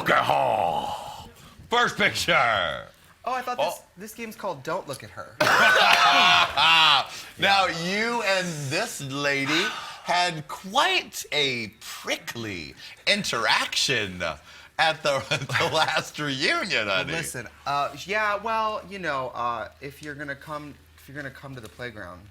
Look at her. First picture. Oh, I thought this game's called Don't Look at Her. Now, you and this lady had quite a prickly interaction at the last reunion, honey. Listen, yeah, well, you know, if you're gonna come to the playground,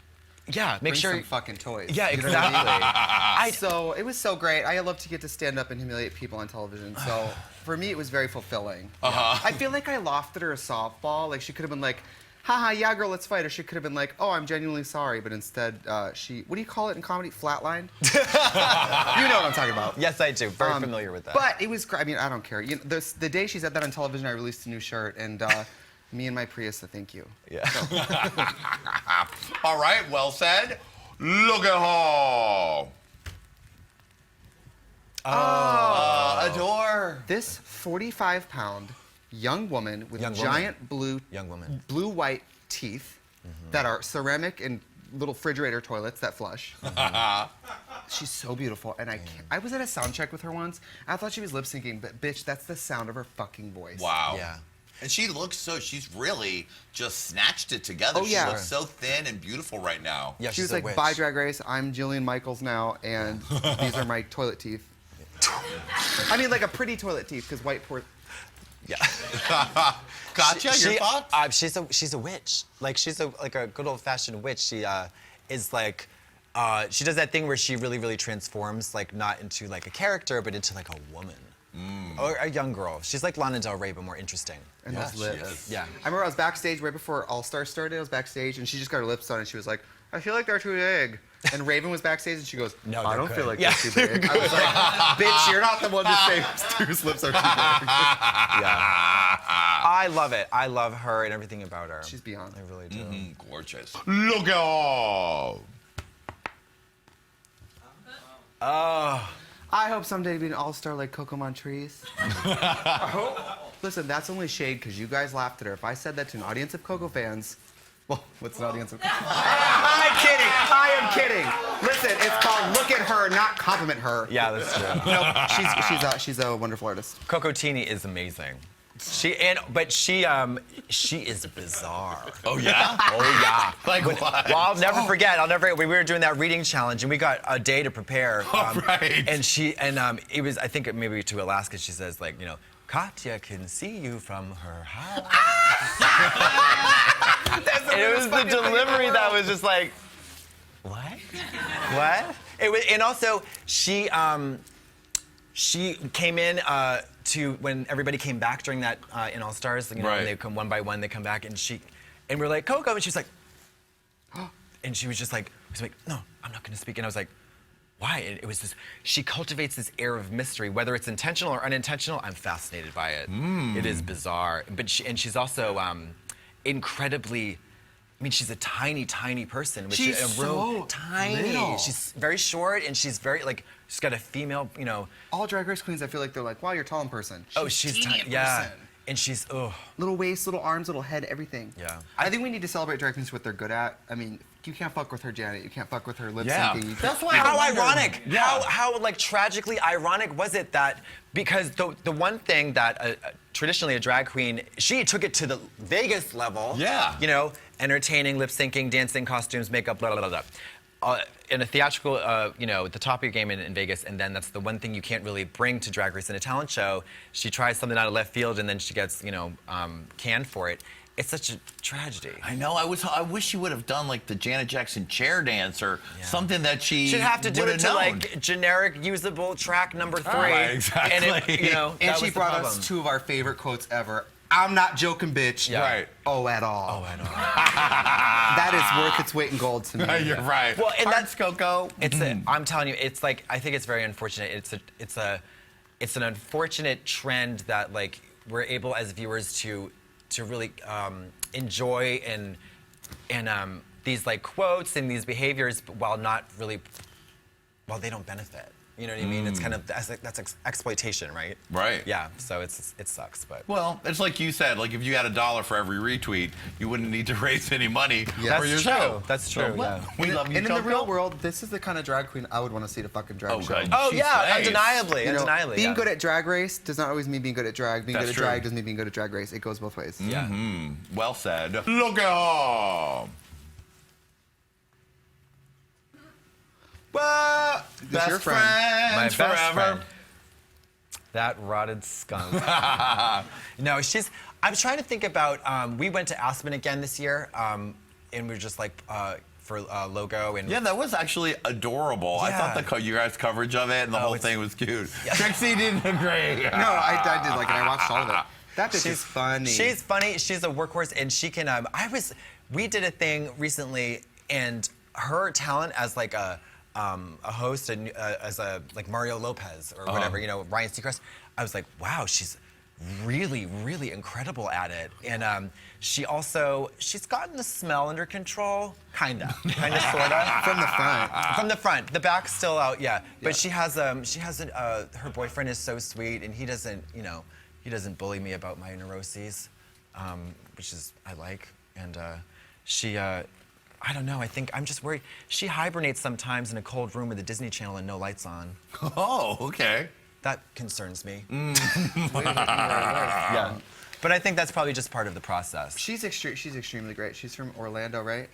Yeah, make bring sure. some fucking toys. Yeah, You know what I exactly. mean? So it was so great. I love to get to stand up and humiliate people on television. So for me, it was very fulfilling. I feel like I lofted her a softball. Like she could have been like, haha, yeah, girl, let's fight. Or she could have been like, oh, I'm genuinely sorry. But instead, she, what do you call it in comedy? Flatlined? You know what I'm talking about. Yes, I do. Very familiar with that. But it was, I mean, I don't care. You know, the day she said that on television, I released a new shirt. And me and my Prius, so thank you. Yeah. So. All right, well said. Look at her. Adore. This 45-pound young woman with giant blue-white teeth that are ceramic and little refrigerator toilets that flush. She's so beautiful, and I was at a sound check with her once. I thought she was lip syncing, but bitch, that's the sound of her fucking voice. Wow. Yeah. And she looks so, she's really just snatched it together. Oh, yeah. She looks so thin and beautiful right now. Yeah, She was she's a like, witch. bye, Drag Race. I'm Jillian Michaels now, and these are my toilet teeth. I mean, like a pretty toilet teeth, because white poor. Yeah. Katya, your thoughts? She's a witch. Like she's like a good old-fashioned witch. She is like she does that thing where she really transforms, like not into like a character, but into like a woman. Or a young girl. She's like Lana Del Rey, but more interesting. And those lips. Yeah. I remember I was backstage right before All Stars started. I was backstage, and she just got her lips done, and she was like, I feel like they're too big. And Raven was backstage, and she goes, No, I they're don't good. feel like Yeah. they're too big. I was like, bitch, you're not the one to say whose lips are too big. I love it. I love her and everything about her. She's beyond. I really do. Gorgeous. Look at her. I hope someday to be an all-star like Coco Montrese. I hope. Listen, that's only shade because you guys laughed at her. If I said that to an audience of Coco fans, well, what's an audience of Coco? I'm kidding. I am kidding. Listen, it's called Look at Her, not compliment her. Yeah, that's true. No, she's a wonderful artist. Coco Teeny is amazing. She is bizarre. Oh, yeah? Oh yeah. Like what? Well, I'll never forget. We were doing that reading challenge, and we got a day to prepare. Right. And it was, I think maybe to Alaska. She says, like, you know, Katya can see you from her house. And it was the delivery that was just like, what? What? It was, and also she came in to when everybody came back during that in All Stars. You know, Right. when they come one by one, they come back, and we're like, Coco, and she was like, and she was just like, no, I'm not going to speak. And I was like, why? And it was this. She cultivates this air of mystery, whether it's intentional or unintentional. I'm fascinated by it. It is bizarre, but she's also incredibly. I mean, she's a tiny person. Which She's is a real so tiny. little. She's very short, and she's very like. She's got a female, you know. All Drag Race queens, I feel like they're like, wow, you're tall in person. She's teeny tiny. in Yeah, person. and she's Little waist, little arms, little head, everything. Yeah. I think we need to celebrate drag queens for what they're good at. I mean, you can't fuck with her, Janet. You can't fuck with her lip Yeah. syncing. That's why How I wonder- ironic! Yeah. How like tragically ironic was it that because the one thing that traditionally a drag queen, she took it to the Vegas level. Yeah. You know, entertaining, lip syncing, dancing, costumes, makeup, blah blah blah. In a theatrical, you know, the top of your game in Vegas, and then that's the one thing you can't really bring to Drag Race in a talent show. She tries something out of left field, and then she gets, you know, canned for it. It's such a tragedy. I know. I wish she would have done like the Janet Jackson chair dance or something that she Should have to do would it have to known. like generic usable track number 3. Right, exactly. And it, you know, And that she was the brought problem. us two of our favorite quotes ever. I'm not joking, bitch. Yeah. Right. Oh, at all. Oh, I know. That is worth its weight in gold to me. You're right. Well, and Hearts, Coco. It's I'm telling you, it's like I think it's very unfortunate. It's an unfortunate trend that like we're able as viewers to really enjoy and these like quotes and these behaviors, but while they don't benefit. You know what I mean? It's kind of that's exploitation, right? Right. Yeah. So it sucks, but Well, it's like you said. Like if you had $1 for every retweet, you wouldn't need to raise any money for your That's show. true. That's true. Yeah. We love you, And in the Coco. real world, this is the kind of drag queen I would want to see at a fucking drag show. God. Oh She yeah, slays. undeniably, You know, undeniably. being yeah. good at Drag Race does not always mean being good at drag. Being That's good at true. drag doesn't mean being good at Drag Race. It goes both ways. Yeah. Well said. Look at him. Well, best your friend. friends My best forever. friend. That rotted skunk. No, I'm trying to think about. We went to Aspen again this year, and we were just like for logo and. Yeah, that was actually adorable. I thought Yeah. you guys' coverage of it and the whole it's- thing was cute. Trixie did great. No, I did like it. I watched all of it. That bitch is funny. She's funny. She's a workhorse, and she can. We did a thing recently, and her talent as like a host and as a like Mario Lopez or whatever, you know, Ryan Seacrest. I was like, wow, she's really, really incredible at it. And she's gotten the smell under control, kinda, sorta. From the front. From the front, the back's still out, yeah. But she has her boyfriend is so sweet, and he doesn't bully me about my neuroses, which is I like. And I don't know. I think I'm just worried. She hibernates sometimes in a cold room with a Disney Channel and no lights on. Oh, okay. That concerns me. Yeah. But I think that's probably just part of the process. She's extremely great. She's from Orlando, right?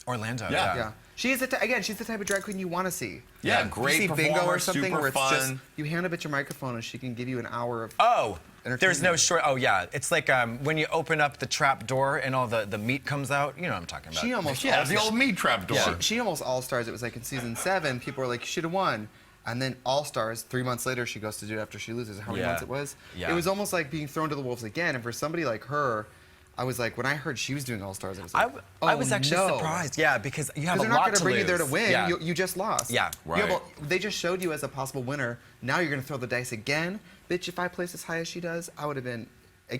Orlando. Yeah. Yeah. She's the type of drag queen you want to see. Yeah, You great see bingo performer, or something super where it's fun. just you hand a bitch a microphone and she can give you an hour of. Oh, there's no Entertainment. short. Oh yeah, it's like when you open up the trap door and all the meat comes out. You know what I'm talking about. She almost Yeah, the old meat trap door. She almost all stars. It was like in season 7, people were like, you should have won. And then All Stars, 3 months later, she goes to do it after she loses. How many Yeah. months it was? Yeah. It was almost like being thrown to the wolves again. And for somebody like her, I was like, when I heard she was doing All Stars, I was like, I was actually no. surprised. Yeah, because you have Because a they're not lot going to to bring you there to lose. win. Yeah. You just lost. Yeah. Right. They just showed you as a possible winner. Now you're going to throw the dice again. Bitch, if I placed as high as she does, I would have been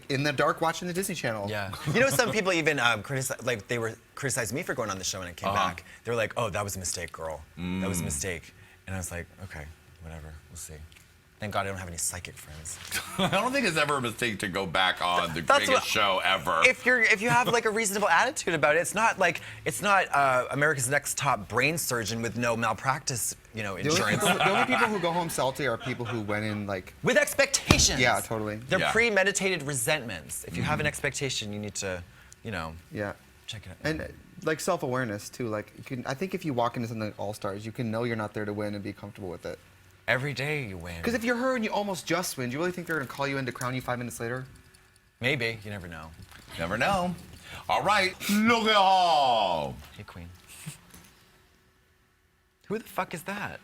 in the dark watching the Disney Channel. Yeah. You know, some people even criticized me for going on the show, and I came back. They were like, "Oh, that was a mistake, girl. That was a mistake." And I was like, "Okay, whatever. We'll see." Thank God I don't have any psychic friends. I don't think it's ever a mistake to go back on the That's biggest what- show ever. If you have like a reasonable attitude about it, it's not America's Next Top brain surgeon with no malpractice, The only, insurance. people, the only people who go home salty are people who went in like. With expectations. Yeah, totally. They're Yeah. premeditated resentments. If you have an expectation, you need to, Yeah. check it out. And like self-awareness too. Like you can, I think if you walk into something like All Stars, you can know you're not there to win and be comfortable with it. Every day you win. Because if you're her and you almost just win, do you really think they're gonna call you in to crown you 5 minutes later? Maybe, you never know. Never know. All right, look at all. Hey, Qween. Who the fuck is that?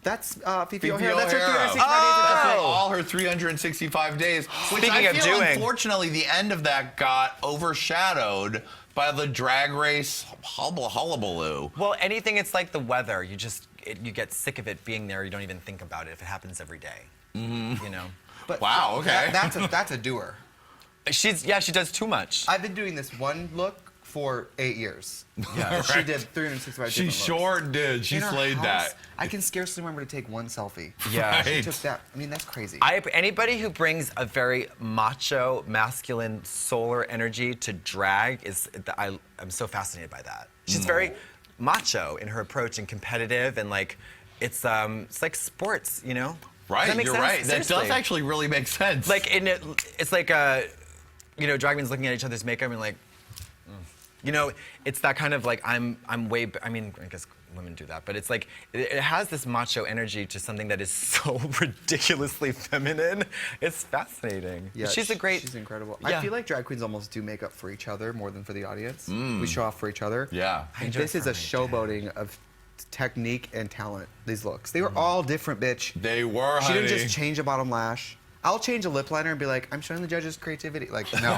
That's Fifi Fifi O'Hara. That's her O'Hara. 365 days. That's Oh! all her 365 days. Which Speaking I of feel, doing- unfortunately, the end of that got overshadowed by the Drag Race hullabaloo. Well, anything, it's like the weather. You get sick of it being there. You don't even think about it if it happens every day. You know? But Wow, okay. That's a doer. She does too much. I've been doing this one look for 8 years. Yeah. And she did 365 She different looks. sure did. She In her slayed house, that. I can scarcely remember to take one selfie. Yeah. She Right. took that. I mean, that's crazy. Anybody who brings a very macho, masculine, solar energy to drag I'm so fascinated by that. She's very macho in her approach and competitive, and like it's like sports, you know? Does Right, that make you're sense? right. That does Seriously. actually really make sense. Like it's like drag queens looking at each other's makeup and like, it's that kind of like I guess women do that, but it's like it has this macho energy to something that is so ridiculously feminine. It's fascinating. Yeah, She's incredible. Yeah. I feel like drag queens almost do makeup for each other more than for the audience. We show off for each other. Yeah. I And enjoy this is a it for my showboating of technique and talent. These looks. They were all different, bitch. They were, She honey. didn't just change a bottom lash. I'll change a lip liner and be like, I'm showing the judges creativity. Like, no.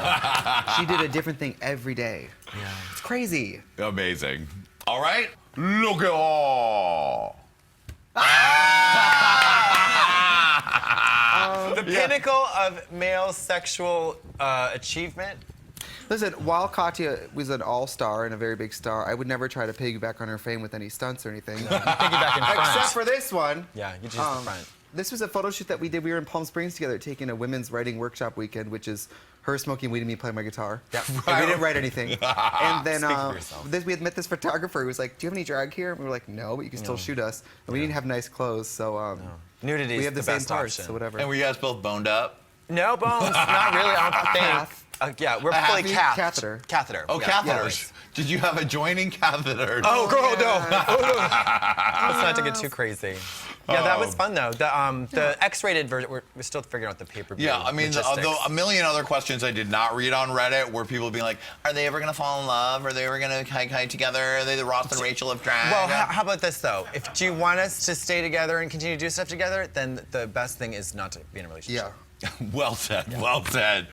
She did a different thing every day. Yeah. It's crazy. Amazing. All right, look at all. The pinnacle of male sexual achievement. Listen, while Katya was an all-star and a very big star, I would never try to piggyback on her fame with any stunts or anything. Piggyback in front. Except for this one. Yeah, you just the front. This was a photo shoot that we did. We were in Palm Springs together taking a women's writing workshop weekend, which is her smoking weed and me playing my guitar. Yep. And we didn't write anything. And then Speak for yourself. we had met this photographer who was like, do you have any drag here? And we were like, no, but you can still shoot us. And we didn't have nice clothes, so Nudity we is have the the same best parts, option. so whatever. And were you guys both boned up? No bones, not really. I don't think. Cath. Yeah, we're fully cathed. Catheter. Catheter. Oh, yeah. catheters. Did you have adjoining catheters? Oh, girl, no. Oh, no. Let's not to get too crazy. Yeah, that was fun though. The X-rated version, we're still figuring out the pay-per-view. Yeah, I mean, a million other questions I did not read on Reddit were people being like, are they ever going to fall in love? Are they ever going to hike together? Are they the Ross and Rachel of drag? Well, how about this though? Do you want us to stay together and continue to do stuff together, then the best thing is not to be in a relationship. Yeah. Well said, well said.